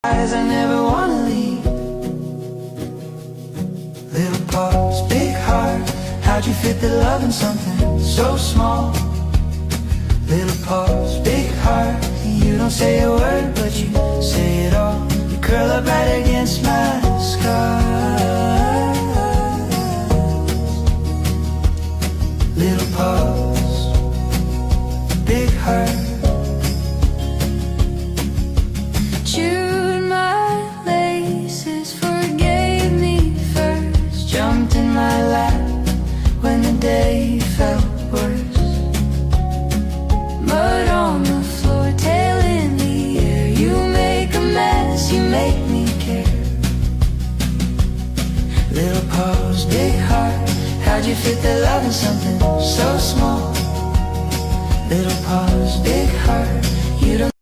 eyes, I never wanna leave. Little paws, big heart, how'd you fit the love in something so small? Little paws, big heart, you don't say a word, but you say it all. You curl up right against my scars. Little paws, big heart. Chewed my laces, forgave me first, Jumped in my lap when the day felt worse. mud on the floor, tail in the air. You make a mess, you make me care. Little paws, big heart, how'd you fit the love in something so small? Little paws, big heart, you don't